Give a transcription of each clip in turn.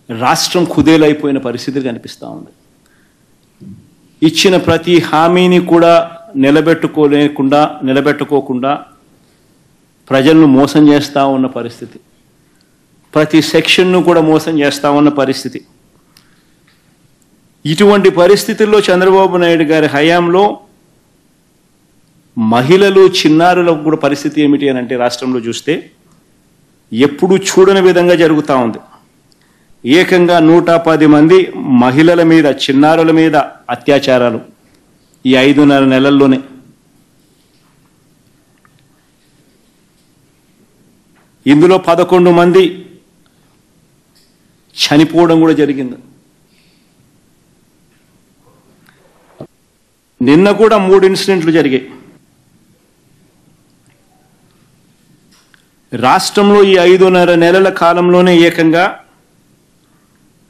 రాష్ట్రం కుదేలైపోయిన పరిస్థితి కనిపిస్తూ ఉంది. ఇచ్చిన ప్రతి హామీని కూడా నిలబెట్టుకోకుండా ప్రజలను మోసం చేస్తూ ఉన్న పరిస్థితి, ప్రతి సెక్షన్ను కూడా మోసం చేస్తూ ఉన్న పరిస్థితి. ఇటువంటి పరిస్థితుల్లో చంద్రబాబు నాయుడు గారి హయాంలో మహిళలు చిన్నారులకు కూడా పరిస్థితి ఏమిటి అని అంటే రాష్ట్రంలో చూస్తే ఎప్పుడూ చూడని విధంగా జరుగుతూ ఉంది. ఏకంగా 110 మంది మహిళల మీద, చిన్నారుల మీద అత్యాచారాలు ఈ 5.5 నెలల్లోనే. ఇందులో 11 మంది చనిపోవడం కూడా జరిగింది. నిన్న కూడా 3 ఇన్సిడెంట్లు జరిగాయి. రాష్ట్రంలో ఈ 5.5 నెలల కాలంలోనే ఏకంగా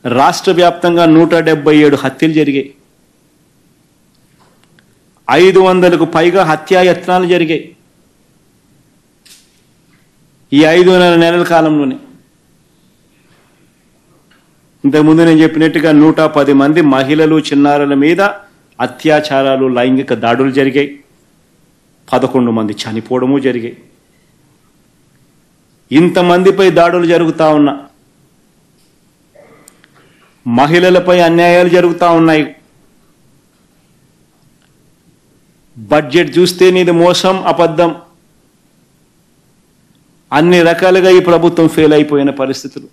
రాష్ట్ర వ్యాప్తంగా 177 హత్యలు జరిగాయి. 500కు పైగా హత్యాయత్నాలు జరిగాయి ఈ 5.5 నెలల కాలంలోనే. ఇంతకుముందు నేను చెప్పినట్టుగా 110 మంది మహిళలు, చిన్నారుల మీద అత్యాచారాలు, లైంగిక దాడులు జరిగాయి. 11 మంది చనిపోవడము జరిగాయి. ఇంతమందిపై దాడులు జరుగుతూ ఉన్నా, మహిళలపై అన్యాయాలు జరుగుతూ ఉన్నాయి. బడ్జెట్ చూస్తే నీది మోసం, అబద్ధం, అన్ని రకాలుగా ఈ ప్రభుత్వం ఫెయిల్ అయిపోయిన పరిస్థితులు.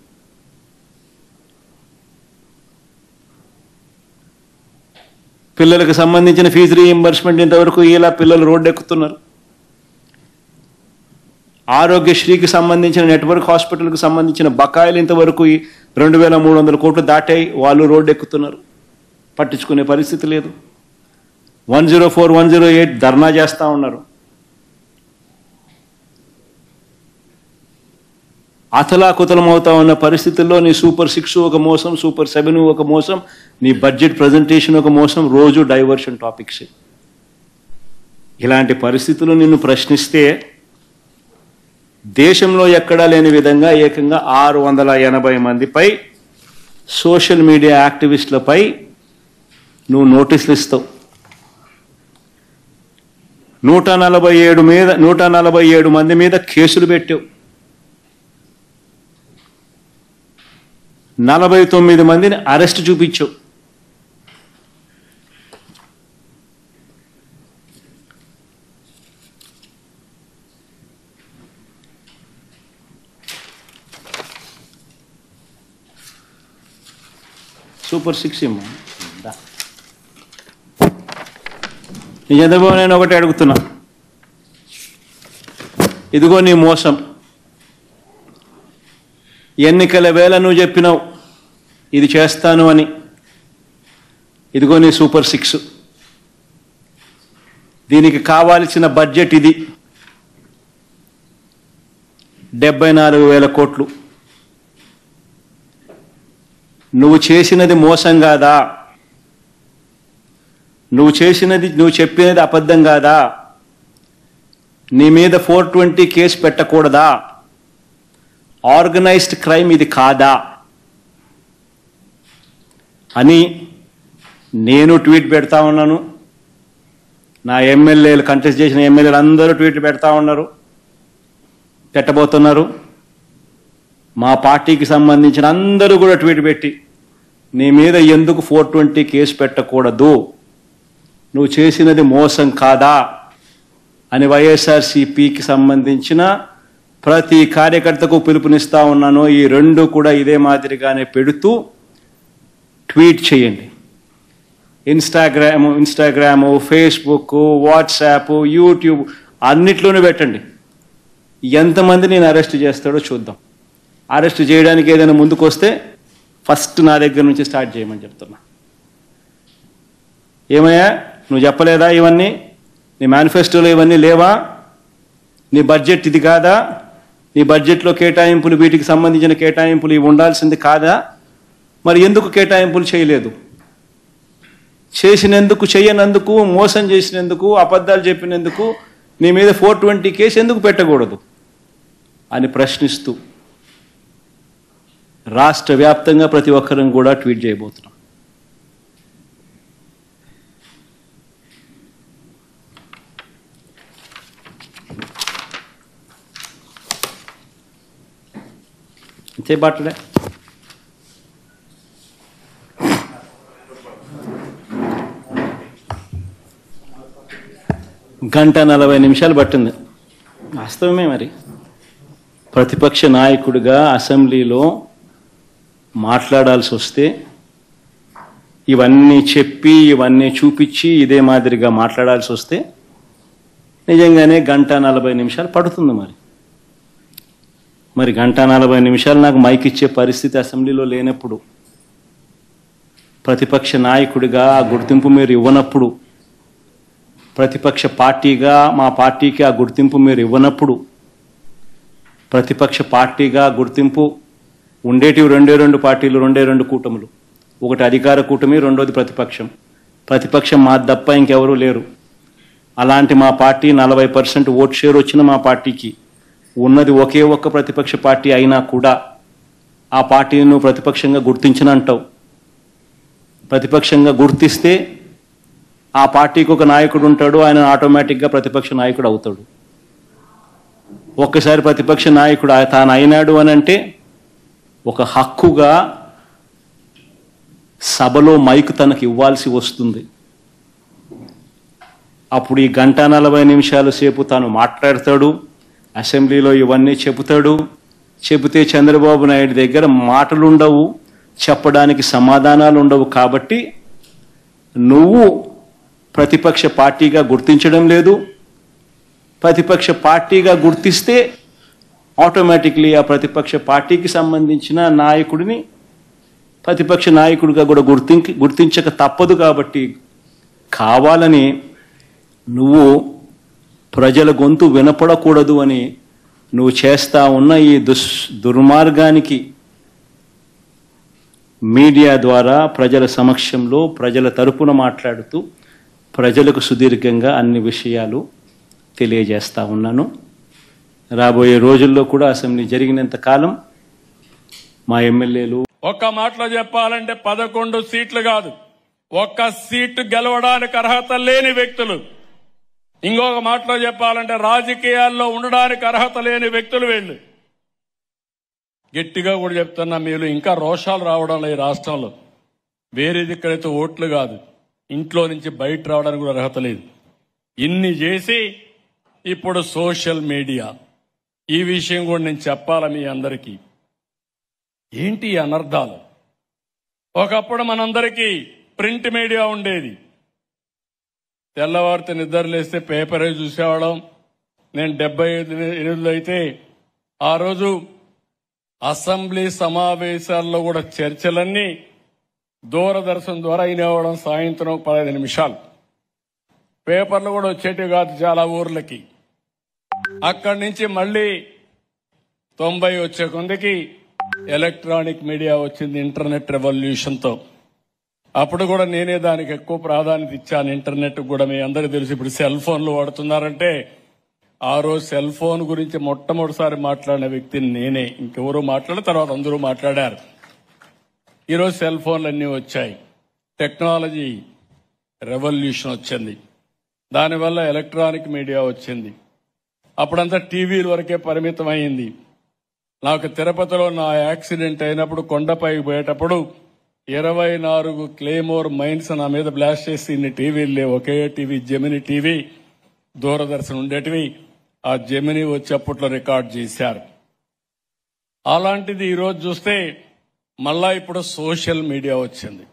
పిల్లలకు సంబంధించిన ఫీజు రీయింబర్స్మెంట్ ఇంతవరకు ఇలా పిల్లలు రోడ్డు ఎక్కుతున్నారు. ఆరోగ్యశ్రీకి సంబంధించిన, నెట్వర్క్ హాస్పిటల్కి సంబంధించిన బకాయిలు ఇంతవరకు 2300 కోట్లు దాటాయి, వాళ్ళు రోడ్డు ఎక్కుతున్నారు. పట్టించుకునే పరిస్థితి లేదు. 104, 108 ధర్నా చేస్తూ ఉన్నారు. అతలాకుతలం అవుతా ఉన్న పరిస్థితుల్లో నీ సూపర్ 6 ఒక మోసం, సూపర్ 7 ఒక మోసం, నీ బడ్జెట్ ప్రజెంటేషన్ ఒక మోసం, రోజు డైవర్షన్ టాపిక్స్. ఇలాంటి పరిస్థితులు నిన్ను ప్రశ్నిస్తే దేశంలో ఎక్కడా లేని విధంగా ఏకంగా 680 మందిపై, సోషల్ మీడియా యాక్టివిస్టులపై నువ్వు నోటీసులు ఇస్తావు. 147 మంది మీద కేసులు పెట్టావు. 49 మందిని అరెస్ట్ చూపించావు. సూపర్ 6 ఏమో. నీ చంద్రబాబు నేను ఒకటి అడుగుతున్నా, ఇదిగో నీ మోసం. ఎన్నికల వేళ నువ్వు చెప్పినావు ఇది చేస్తాను అని. ఇదిగో నీ సూపర్ 6. దీనికి కావాల్సిన బడ్జెట్ ఇది 74,000 కోట్లు. నువ్వు చేసినది మోసం కాదా? నువ్వు చెప్పినది అబద్ధం కాదా? నీ మీద 420 కేసు పెట్టకూడదా? ఆర్గనైజ్డ్ క్రైమ్ ఇది కాదా అని నేను ట్వీట్ పెడతా ఉన్నాను. నా ఎమ్మెల్యేలు, కంటెస్ట్ చేసిన ఎమ్మెల్యేలు అందరూ ట్వీట్లు పెడతా ఉన్నారు, పెట్టబోతున్నారు. మా పార్టీకి సంబంధించిన అందరూ కూడా ట్వీట్ పెట్టి నీ మీద ఎందుకు 420 కేసు పెట్టకూడదు, నువ్వు చేసినది మోసం కాదా అని వైఎస్ఆర్సీపీకి సంబంధించిన ప్రతి కార్యకర్తకు పిలుపునిస్తా ఉన్నాను. ఈ 2 కూడా ఇదే మాదిరిగానే పెడుతూ ట్వీట్ చేయండి. ఇన్స్టాగ్రాము, ఫేస్బుక్, వాట్సాప్, యూట్యూబ్ అన్నిట్లోనూ పెట్టండి. ఎంతమంది నేను అరెస్ట్ చేస్తాడో చూద్దాం. అరెస్ట్ చేయడానికి ఏదైనా ముందుకు వస్తే ఫస్ట్ నా దగ్గర నుంచి స్టార్ట్ చేయమని చెప్తున్నా. ఏమయ్యా నువ్వు చెప్పలేదా ఇవన్నీ? నీ మేనిఫెస్టోలో ఇవన్నీ లేవా? నీ బడ్జెట్ ఇది కాదా? నీ బడ్జెట్లో కేటాయింపులు, వీటికి సంబంధించిన కేటాయింపులు ఇవి ఉండాల్సింది కాదా? మరి ఎందుకు కేటాయింపులు చేయలేదు? చేసినందుకు, చేయనందుకు, మోసం చేసినందుకు, అబద్ధాలు చెప్పినందుకు నీ మీద 420 కేసు ఎందుకు పెట్టకూడదు అని ప్రశ్నిస్తూ రాష్ట్ర వ్యాప్తంగా ప్రతి ఒక్కరిని కూడా ట్వీట్ చేయబోతున్నాం. అంతే బాటలే. గంట 40 నిమిషాలు పట్టింది. వాస్తవమే. మరి ప్రతిపక్ష నాయకుడిగా అసెంబ్లీలో మాట్లాడాల్సి వస్తే ఇవన్నీ చెప్పి ఇవన్నీ చూపించి ఇదే మాదిరిగా మాట్లాడాల్సి వస్తే నిజంగానే గంట 40 నిమిషాలు పడుతుంది. మరి గంట 40 నిమిషాలు నాకు మైక్ ఇచ్చే పరిస్థితి అసెంబ్లీలో లేనప్పుడు, ప్రతిపక్ష నాయకుడిగా ఆ గుర్తింపు మీరు ఇవ్వనప్పుడు, ప్రతిపక్ష పార్టీగా మా పార్టీకి ఆ గుర్తింపు మీరు ఇవ్వనప్పుడు, ప్రతిపక్ష పార్టీగా గుర్తింపు ఉండేటివి రెండు పార్టీలు, రెండు కూటములు. ఒకటి అధికార కూటమి, రెండోది ప్రతిపక్షం. ప్రతిపక్షం మా తప్ప ఇంకెవరూ లేరు. అలాంటి మా పార్టీ 40% ఓట్ షేర్ వచ్చిన మా పార్టీకి ఉన్నది ఒకే ఒక్క ప్రతిపక్ష పార్టీ అయినా కూడా ఆ పార్టీని నువ్వు ప్రతిపక్షంగా గుర్తించనంటావు. ప్రతిపక్షంగా గుర్తిస్తే ఆ పార్టీకి ఒక నాయకుడు ఉంటాడు, ఆయన ఆటోమేటిక్గా ప్రతిపక్ష నాయకుడు అవుతాడు. ఒక్కసారి ప్రతిపక్ష నాయకుడు తాను అయినాడు అని అంటే ఒక హక్కుగా సభలో మైక్ తనకు ఇవ్వాల్సి వస్తుంది. అప్పుడు ఈ గంట 40 నిమిషాల సేపు తాను మాట్లాడతాడు, అసెంబ్లీలో ఇవన్నీ చెబుతాడు. చెబితే చంద్రబాబు నాయుడు దగ్గర మాటలు ఉండవు, చెప్పడానికి సమాధానాలు ఉండవు. కాబట్టి నువ్వు ప్రతిపక్ష పార్టీగా గుర్తించడం లేదు. ప్రతిపక్ష పార్టీగా గుర్తిస్తే ఆటోమేటిక్లీ ఆ ప్రతిపక్ష పార్టీకి సంబంధించిన నాయకుడిని ప్రతిపక్ష నాయకుడిగా కూడా గుర్తించక తప్పదు. కాబట్టి కావాలని నువ్వు ప్రజల గొంతు వినపడకూడదు అని నువ్వు చేస్తా ఉన్న ఈ దుర్మార్గానికి మీడియా ద్వారా ప్రజల సమక్షంలో ప్రజల తరపున మాట్లాడుతూ ప్రజలకు సుదీర్ఘంగా అన్ని విషయాలు తెలియజేస్తా ఉన్నాను. రాబోయే రోజుల్లో కూడా అసెంబ్లీ జరిగినంత కాలం మా ఎమ్మెల్యేలు ఒక్క మాటలో చెప్పాలంటే 11 సీట్లు కాదు, ఒక్క సీటు గెలవడానికి అర్హత లేని వ్యక్తులు. ఇంకొక మాటలో చెప్పాలంటే రాజకీయాల్లో ఉండడానికి అర్హత లేని వ్యక్తులు వీళ్ళు. గట్టిగా కూడా చెప్తున్నా, మీరు ఇంకా రోషాలు రావడం లేదు రాష్ట్రంలో. వేరేది ఇక్కడైతే ఓట్లు కాదు, ఇంట్లో నుంచి బయట రావడానికి కూడా అర్హత లేదు. ఇన్ని చేసి ఇప్పుడు సోషల్ మీడియా, ఈ విషయం కూడా నేను చెప్పాలా మీ అందరికీ. ఏంటి అనర్థాలు? ఒకప్పుడు మనందరికీ ప్రింట్ మీడియా ఉండేది. తెల్లవారితే నిద్రలేస్తే పేపరే చూసేవాళ్ళం. నేను 78లో అయితే ఆ రోజు అసెంబ్లీ సమావేశాల్లో కూడా చర్చలన్నీ దూరదర్శన్ ద్వారా వినేవాళ్ళం. సాయంత్రం 15 నిమిషాలు పేపర్లు కూడా వచ్చేటివి కాదు చాలా ఊర్లకి. అక్కడి నుంచి మళ్ళీ 90 వచ్చే కొందికి ఎలక్ట్రానిక్ మీడియా వచ్చింది ఇంటర్నెట్ రెవల్యూషన్తో. అప్పుడు కూడా నేనే దానికి ఎక్కువ ప్రాధాన్యత ఇచ్చాను. ఇంటర్నెట్ కూడా మీ అందరికీ తెలుసు. ఇప్పుడు సెల్ ఫోన్లు వాడుతున్నారంటే ఆ రోజు సెల్ ఫోన్ గురించి మొట్టమొదటిసారి మాట్లాడిన వ్యక్తిని నేనే. ఇంకెవరూ మాట్లాడిన తర్వాత అందరూ మాట్లాడారు. ఈరోజు సెల్ ఫోన్లు అన్నీ వచ్చాయి, టెక్నాలజీ రెవల్యూషన్ వచ్చింది, దానివల్ల ఎలక్ట్రానిక్ మీడియా వచ్చింది. అప్పుడంతా టీవీల వరకే పరిమితం అయింది. నాకు తిరుపతిలో నా యాక్సిడెంట్ అయినప్పుడు కొండపైకి పోయేటప్పుడు 24 క్లేమోర్ మైన్స్ నా మీద బ్లాస్ట్ చేసి ఇన్ని టీవీలు లేవు. ఒకే టీవీ జెమిని టీవీ, దూరదర్శన్ ఉండేటివి. ఆ జెమిని వచ్చేప్పట్లో రికార్డ్ చేశారు. అలాంటిది ఈరోజు చూస్తే మళ్ళా ఇప్పుడు సోషల్ మీడియా వచ్చింది.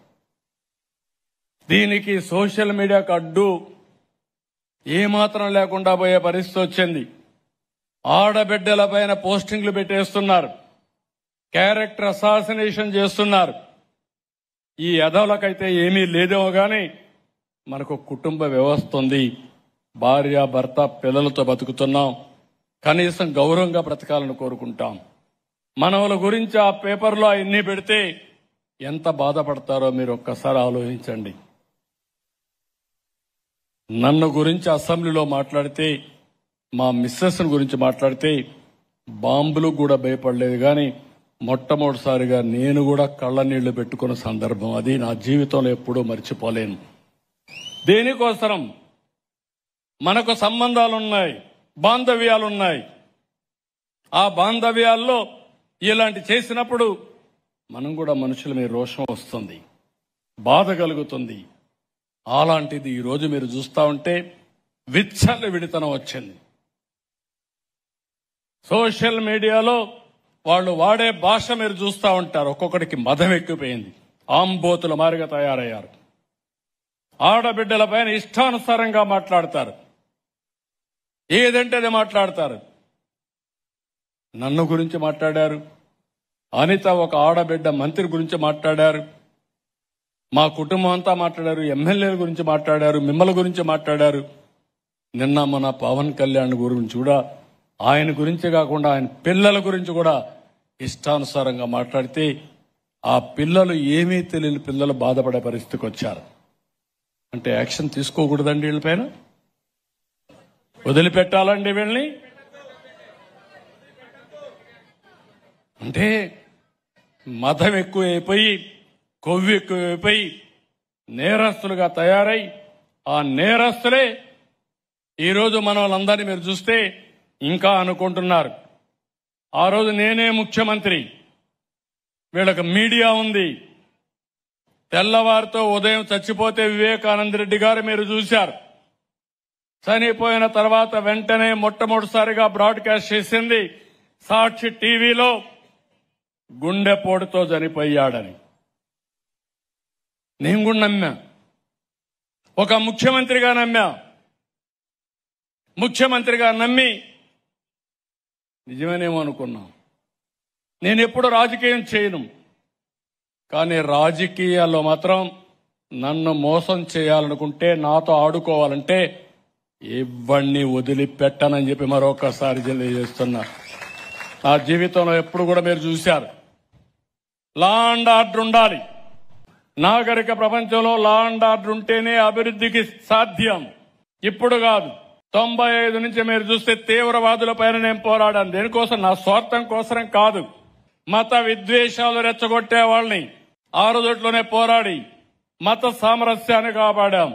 దీనికి సోషల్ మీడియాకు అడ్డు ఏమాత్రం లేకుండా పోయే పరిస్థితి వచ్చింది. ఆడబిడ్డల పైన పోస్టింగ్లు పెట్టేస్తున్నారు, క్యారెక్టర్ అసాసినేషన్ చేస్తున్నారు. ఈ ఎదవలకైతే ఏమీ లేదేమో కానీ మనకు కుటుంబ వ్యవస్థ ఉంది, భార్య భర్త పిల్లలతో బతుకుతున్నాం, కనీసం గౌరవంగా బ్రతకాలని కోరుకుంటాం. మనవల గురించి ఆ పేపర్లో అవన్నీ పెడితే ఎంత బాధపడతారో మీరు ఒక్కసారి ఆలోచించండి. నన్ను గురించి అసెంబ్లీలో మాట్లాడితే, మా మిస్సెస్ గురించి మాట్లాడితే బాంబులు కూడా భయపడలేదు. కానీ మొట్టమొదటిసారిగా నేను కూడా కళ్ళ నీళ్లు పెట్టుకున్న సందర్భం అది నా జీవితంలో ఎప్పుడూ మర్చిపోలేను. దేనికోసరం మనకు సంబంధాలున్నాయి, బాంధవ్యాలున్నాయి. ఆ బాంధవ్యాల్లో ఇలాంటి చేసినప్పుడు మనం కూడా మనుషుల మీద రోషం వస్తుంది, బాధ కలుగుతుంది. అలాంటిది ఈరోజు మీరు చూస్తా ఉంటే విచ్చల విడితనం వచ్చింది. సోషల్ మీడియాలో వాళ్ళు వాడే భాష మీరు చూస్తూ ఉంటారు. ఒక్కొక్కడికి మదం ఎక్కిపోయింది, ఆంబోతుల మారిగా తయారయ్యారు. ఆడబిడ్డల పైన ఇష్టానుసారంగా మాట్లాడతారు, ఏదంటే అది మాట్లాడతారు. నన్ను గురించి మాట్లాడారు, అనిత ఒక ఆడబిడ్డ మంత్రి గురించి మాట్లాడారు, మా కుటుంబం అంతా మాట్లాడారు, ఎమ్మెల్యేల గురించి మాట్లాడారు, మిమ్మల్ని గురించి మాట్లాడారు. నిన్న మన పవన్ కళ్యాణ్ గురించి కూడా, ఆయన గురించి కాకుండా ఆయన పిల్లల గురించి కూడా ఇష్టానుసారంగా మాట్లాడితే ఆ పిల్లలు ఏమీ తెలియని పిల్లలు బాధపడే పరిస్థితికి వచ్చారు. అంటే యాక్షన్ తీసుకోకూడదండి, వీళ్ళపైన వదిలిపెట్టాలండి వీళ్ళని. అంటే మతం ఎక్కువైపోయి, కొవ్వు ఎక్కువైపోయి నేరస్తులుగా తయారై ఆ నేరస్తులే ఈరోజు మన వాళ్ళందరినీ మీరు చూస్తే ఇంకా అనుకుంటున్నారు ఆ రోజు నేనే ముఖ్యమంత్రి, వీళ్ళకి మీడియా ఉంది. తెల్లవారితో ఉదయం చచ్చిపోతే వివేకానంద రెడ్డి గారు మీరు చూశారు. చనిపోయిన తర్వాత వెంటనే మొట్టమొదటిసారిగా బ్రాడ్కాస్ట్ చేసింది సాక్షి టీవీలో గుండెపోటుతో చనిపోయాడని. నేను కూడా నమ్మా, ఒక ముఖ్యమంత్రిగా నమ్మా. ముఖ్యమంత్రిగా నమ్మి నిజమేనేమో అనుకున్నాం. నేను ఎప్పుడు రాజకీయం చేయను, కానీ రాజకీయాల్లో మాత్రం నన్ను మోసం చేయాలనుకుంటే, నాతో ఆడుకోవాలంటే ఇవన్నీ వదిలిపెట్టనని చెప్పి మరొకసారి తెలియజేస్తున్నా. నా జీవితంలో ఎప్పుడు కూడా మీరు చూశారు, లా అండ్ ఆర్డర్ ఉండాలి. నాగరిక ప్రపంచంలో లా అండ్ ఆర్డర్ ఉంటేనే అభివృద్ధికి సాధ్యం. ఇప్పుడు కాదు, 95 నుంచి మీరు చూస్తే తీవ్రవాదుల పైన నేను పోరాడాను. దేనికోసం? నా స్వార్థం కోసం కాదు. మత విద్వేషాలు రెచ్చగొట్టే వాళ్ళని ఆ రోజుట్లోనే పోరాడి మత సామరస్యాన్ని కాపాడాం.